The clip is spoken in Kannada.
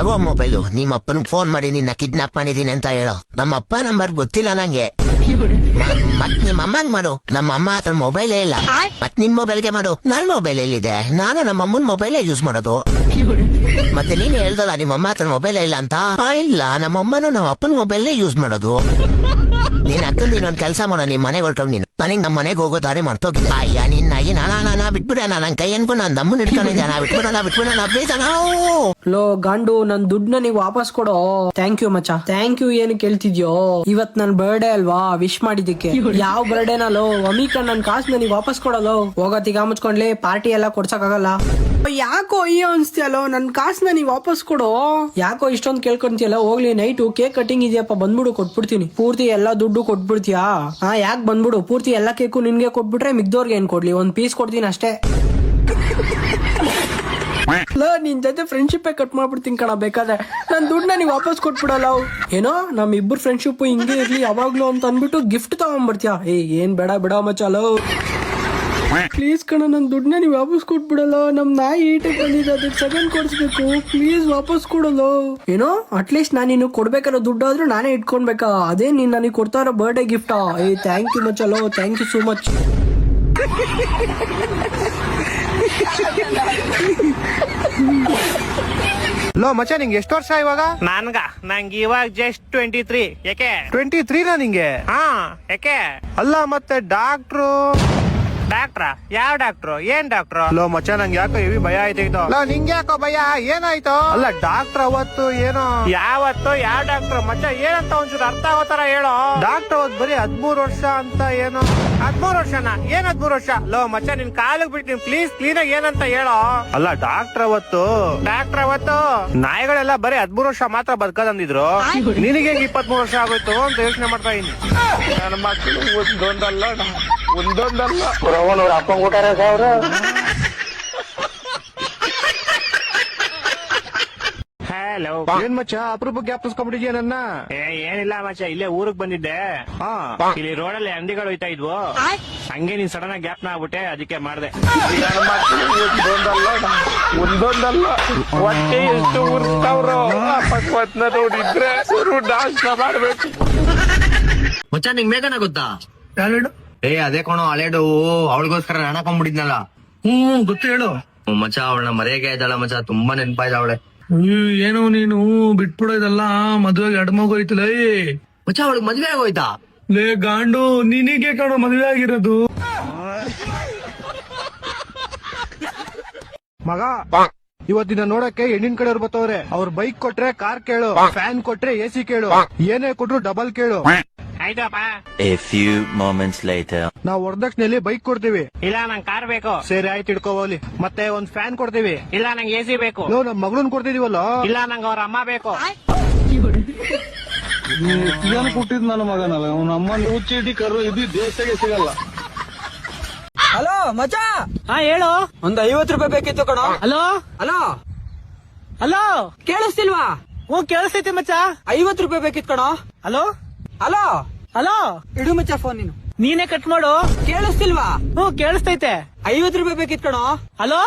ತಗೋ ಮೊಬೈಲು. ನಿಮ್ಮ ಅಪ್ಪನಿಗೆ ಫೋನ್ ಮಾಡಿ ನಿನ್ನ ಕಿಡ್ನಾಪ್ ಮಾಡಿದೀನಿ ಅಂತ ಹೇಳೋ. ನಮ್ಮ ಅಪ್ಪ ನಂಬರ್ ಗೊತ್ತಿಲ್ಲ ನಂಗೆ. ಮತ್ ನಿಮ್ಮ ಅಮ್ಮಂಗ್ ಮಾಡು. ನಮ್ಮ ಅಮ್ಮ ಹತ್ರ ಮೊಬೈಲೇ ಇಲ್ಲ. ಮತ್ ನಿನ್ ಮೊಬೈಲ್ಗೆ ಮಾಡು. ನನ್ ಮೊಬೈಲ್ ಎಲ್ಲಿದೆ? ನಾನು ನಮ್ಮ ಅಮ್ಮನ ಮೊಬೈಲೇ ಯೂಸ್ ಮಾಡೋದು. ಮತ್ತೆ ನೀನ್ ಹೇಳ್ದಲ್ಲ ನಿಮ್ಮ ಅಮ್ಮ ಹತ್ರ ಮೊಬೈಲೇ ಇಲ್ಲ ಅಂತ. ಇಲ್ಲ, ನಮ್ಮ ಅಮ್ಮನು ನಮ್ಮ ಅಪ್ಪನ ಮೊಬೈಲೇ ಯೂಸ್ ಮಾಡೋದು. ನೀನ್ ಅಕ್ಕಂದು ಇನ್ನೊಂದ್ ಕೆಲ್ಸ ಮಾಡೋ, ನಿಮ್ ಮನೆಗೆ ಹೊರಟವ್ ನೀನು. ನನಗ್ ನಮ್ಮ ಮನೆಗೆ ಹೋಗೋ ದಾರಿ ಮರ್ತೋಗಿದ್ದೆ. ಅಯ್ಯ ನಿನ್ನಾಗಿ ನಾ ಬಿಟ್ಬಿಡ. ನನ್ ಕೈ ಅನ್ಕೊಂಡು ನಾನು ದಮ್ಮನ್ ಇಟ್ಕೊಂಡಿದ್ದೆ. ಬಿಟ್ಬಿಡೋಣ ಪ್ಲೀಸ್. ಲೋ ಗಂಡು, ನನ್ ದುಡ್ಡನ್ನ ನೀವು ವಾಪಸ್ ಕೊಡೋ. ಥ್ಯಾಂಕ್ ಯು ಮಚ್ಚ. ಥ್ಯಾಂಕ್ ಯು ಏನು ಕೇಳ್ತಿದ್ಯೋ? ಇವತ್ ನನ್ ಬರ್ಡೇ ಅಲ್ವಾ, ವಿಶ್ ಮಾಡಿದ್ದಕ್ಕೆ. ಯಾವ ಬರ್ಡೇನಲ್ಲೋ ಅಮೀಕ, ನನ್ ಕಾಸು ನನಗೆ ವಾಪಸ್ ಕೊಡೋದು. ಹೋಗತ್ತಿಗ ಮುಚ್ಕೊಂಡ್ಲಿ, ಪಾರ್ಟಿ ಎಲ್ಲ ಕೊಡ್ಸಕ್ಕಾಗಲ್ಲ. ಯಾಕೋ ಅಯ್ಯೋ ಅನ್ಸ್ತಿಯಲ್ಲೋ, ನನ್ ಕಾಸು ನನಗೆ ವಾಪಸ್ ಕೊಡೋ. ಯಾಕೋ ಇಷ್ಟೊಂದು ಕೇಳ್ಕೊಂತಿಯಲ್ಲ? ಹೋಗ್ಲಿ, ನೈಟು ಕೇಕ್ ಕಟಿಂಗ್ ಇದೆಯಪ್ಪ, ಬಂದ್ಬಿಡು, ಕೊಟ್ಬಿಡ್ತೀನಿ. ಪೂರ್ತಿ ಎಲ್ಲಾ ದುಡ್ಡು ಕೊಟ್ಬಿಡ್ತೀಯಾ? ಯಾಕೆ ಬಂದ್ಬಿಡು, ಪೂರ್ತಿ ಎಲ್ಲಾ ಕೇಕು ನಿನ್ಗೆ ಕೊಟ್ಬಿಟ್ರೆ ಮಿಗ್ದವ್ರಿಗೆ ಏನ್ ಕೊಡ್ಲಿ? ಒಂದ್ ಪೀಸ್ ಕೊಡ್ತೀನಿ ಅಷ್ಟೇ. ನಿನ್ ಜೊತೆ ಫ್ರೆಂಡ್ಶಿಪ್ ಕಟ್ ಮಾಡ್ಬಿಡ್ತೀನಿ ಕಣ. ಬೇಕಾದ್ರೆ ನನ್ ದುಡ್ಡು ನನಗೆ ವಾಪಸ್ ಕೊಟ್ಬಿಡಲ್ಲ. ಏನೋ ನಮ್ ಇಬ್ಬರು ಫ್ರೆಂಡ್ಶಿಪ್ ಹಿಂಗೆ ಇರ್ಲಿ ಯಾವಾಗ್ಲೂ ಅಂತ ಅನ್ಬಿಟ್ಟು ಗಿಫ್ಟ್ ತಗೊಂಡ್ಬಿಡ್ತೀಯ. ಏನ್ ಬೇಡ ಬಿಡ ಮಚ್ಚಲೋ, ಪ್ಲೀಸ್ ಕಣ, ನನ್ ದುಡ್ಡನ್ನ ನೀವು ವಾಪಸ್ ಕೊಟ್ಬಿಡಲ್ಲ. ನಮ್ ನಾಯಿ ಈಟಿಗೆ ಬಂದಿದೆ, ಅದಕ್ಕೆ ಸೆಕೆಂಡ್ ಕೊಡ್ಸ್ಬೇಕು. ಪ್ಲೀಸ್ ವಾಪಸ್ ಕೊಡಲ್ಲ. ಏನೋ ಅಟ್ಲೀಸ್ಟ್ ನಾನು ನೀನು ಕೊಡ್ಬೇಕಾರೋ ದುಡ್ಡು ಆದ್ರೂ ನಾನೇ ಇಟ್ಕೊಳ್ಬೇಕಾ? ಅದೇ ನೀನ್ ನನಗೆ ಕೊಡ್ತಾ ಇರೋ ಬರ್ಡೇ ಗಿಫ್ಟಾ? ಥ್ಯಾಂಕ್ ಯು ಮಚ್ಚಲೋ, ಥ್ಯಾಂಕ್ ಯು ಸೋ ಮಚ್. ಲೋ ಮಚ್ಚ, ನಿಂಗೆ ಎಷ್ಟು ವರ್ಷ ಇವಾಗ? ನಂಗೆ ಇವಾಗ ಜಸ್ಟ್ 23. ಯಾಕೆ 23 ನಿಂಗೆ? ಹಾ, ಯಾಕೆ? ಅಲ್ಲ ಮತ್ತೆ ಡಾಕ್ಟ್ರು ಯಾವ ಡಾಕ್ಟ್ರು? ಏನ್ ಡಾಕ್ಟ್ರು? ಲೋ ಮಚ್ಚ, ನಂಗೆ ಯಾಕೋ ಹೆವಿ ಭಯ ಆಯ್ತು. ನಿಂಗೆ ಯಾಕೋ ಭಯ? ಏನಾಯ್ತು? ಅಲ್ಲ ಡಾಕ್ಟರ್ ಅವತ್ತು ಏನೋ ಯಾವತ್ತು ಯಾವ ಡಾಕ್ಟ್ರು ಮಚ್ಚ? ಏನಂತ ಒಂಚೂರು ಅರ್ಥ ಆಗೋತರ ಹೇಳೋ. ಡಾಕ್ಟರ್ ಅವತ್ತು ಬರೀ 13 ವರ್ಷ ಅಂತ ಏನೋ. 13 ವರ್ಷನಾ? ಏನ್ 13 ವರ್ಷ? ಲೋ ಮಚ್ಚ, ನಿನ್ ಕಾಲಿಗೆ ಬಿಡ್ತೀನಿ, ಪ್ಲೀಸ್ ಕ್ಲೀನ್ ಆಗಿ ಏನಂತ ಹೇಳೋ. ಅಲ್ಲ ಡಾಕ್ಟರ್ ಅವತ್ತು ನಾಯಿಗಳೆಲ್ಲ ಬರೀ 13 ವರ್ಷ ಮಾತ್ರ ಬದುಕದಂದಿದ್ರು. ನಿನಗೆ 23 ವರ್ಷ ಆಗೋಯ್ತು ಅಂತ ಯೋಚನೆ ಮಾಡ್ತಾ ಇದೀನಿ. ನನ್ನ ಮಕ್ಕಳು ಒಂದೊಂದಲ್ಲ ಅಪ್ಪ ಊಟಾರ ಅವ್ರ. ಹಲೋ. ಏನ್ ಮಚ್ಚ, ಅಪರೂಪಕ್ಕೆ ಜ್ಞಾಪಿಸ್ಕೊಂಡ್ಬಿಟ್ಟಿದ್ಯಾ ನನ್ನ? ಏನಿಲ್ಲ ಮಚ್ಚ, ಇಲ್ಲೇ ಊರಿಗೆ ಬಂದಿದ್ದೆ. ಇಲ್ಲಿ ರೋಡಲ್ಲಿ ಅಂಗಡಿಗಳು ಹೋಯ್ತಾ ಇದ್ವು, ಹಂಗೆ ನೀನ್ ಸಡನ್ ಆಗಿ ಗ್ಯಾಪ್ನ ಆಗ್ಬಿಟ್ಟೆ, ಅದಕ್ಕೆ ಮಾಡ್ದೆ. ಒಂದೊಂದಲ್ಲ ಹೊಟ್ಟೆ ಎಷ್ಟು ಉರ್ತಾವ್ರೋ. ಪಕ್ವತ್ನ ನೋಡಿದ್ರೆ ನಾಶ ಮಾಡ್ಬೇಕು. ಮಚ್ಚ, ನಿಂಗ್ ಮೇಘನ ಗೊತ್ತಾ? ಅದೇ ಕಣೋ ಹಳೆಡು. ಅವಳಿಗೋಸ್ಕರ ನಾಣಕೊಂಡ್ಬಿಟ್ಟಿದ್ನಲ್ಲ. ಗೊತ್ತು, ಹೇಳು. ಮಚ್ಚ, ಅವಳನ್ನ ಮರೆಯಕ್ಕೆ ಇದ್ದಾಳ ಮಚ್ಚ, ತುಂಬಾ ನೆನ್ಪಾಯ್ದ ಅವಳೆ. ಏನೋ ನೀನು ಬಿಟ್ಬಿಡೋದಲ್ಲ, ಮದ್ವೆಗೆ ಅಡ್ಮಗೋಯ್ತಲ್ಲ. ಮಚ್ಚ, ಅವಳಿಗೆ ಮದ್ವೆ ಆಗೋಯ್ತಾ? ಲೇ ಗಾಂಡು, ನಿನಗೆ ಕಣೋ ಮದ್ವೆ ಆಗಿರೋದು. ಮಗ, ಇವತ್ತಿನ ನೋಡಕ್ಕೆ ಹೆಣ್ಣಿನ ಕಡೆಯವ್ರು ಬರ್ತವ್ರೆ. ಅವ್ರ ಬೈಕ್ ಕೊಟ್ರೆ ಕಾರ್ ಕೇಳು, ಫ್ಯಾನ್ ಕೊಟ್ರೆ AC ಕೇಳು, ಏನೇ ಕೊಟ್ರು ಡಬಲ್ ಕೇಳು. ಆಯ್ತಪ್ಪ. A few moments later. ನಾವು ವರದಕ್ಷಿಣೆಯಲ್ಲಿ ಬೈಕ್ ಕೊಡ್ತೀವಿ. ಇಲ್ಲ, ನಂಗೆ ಕಾರ್ ಬೇಕು. ಸರಿ ಆಯ್ತು, ಇಟ್ಕೋಲಿ. ಮತ್ತೆ ಒಂದ್ ಫ್ಯಾನ್ ಕೊಡ್ತೀವಿ. ಇಲ್ಲ, ನಂಗೆ AC ಬೇಕು. ನಾವು ನಮ್ ಮಗಳನ್ ಕೊಡ್ತಿದೀವಲ್ಲ. ಇಲ್ಲ, ನಂಗೆ ಅವ್ರ ಅಮ್ಮ ಬೇಕು. ಕೊಟ್ಟಿದ್ ನನ್ನ ಮಗನಲ್ಲ, ಅವನ ಅಮ್ಮನ ಹುಚ್ಚಿಡಿ ಕರು ಇದು ದೇಶಕ್ಕೆ ಸಿಗಲ್ಲ. ಹಲೋ ಮಚ್ಚ. ಹೇಳು. ಒಂದ್ 50 ರೂಪಾಯಿ ಬೇಕಿತ್ತು ಕಣೋ. ಹಲೋ ಹಲೋ ಹಲೋ, ಕೇಳಿಸ್ತಿಲ್ವಾ? ಕೇಳಿಸ್ತೈತಿ ಮಚ್ಚ. 50 ರೂಪಾಯಿ ಬೇಕಿತ್ತು ಕಣೋ. ಹಲೋ ಹಲೋ ಹಲೋ, ಇಡು ಮಚ್ಚ ಫೋನ್. ನೀನು ನೀನೇ ಕಟ್ ಮಾಡು. ಕೇಳಿಸ್ತಿಲ್ವಾ? ಕೇಳಿಸ್ತೈತೆ. 50 ರೂಪಾಯಿ ಬೇಕಿತ್ತು ಕಣೋ. ಹಲೋ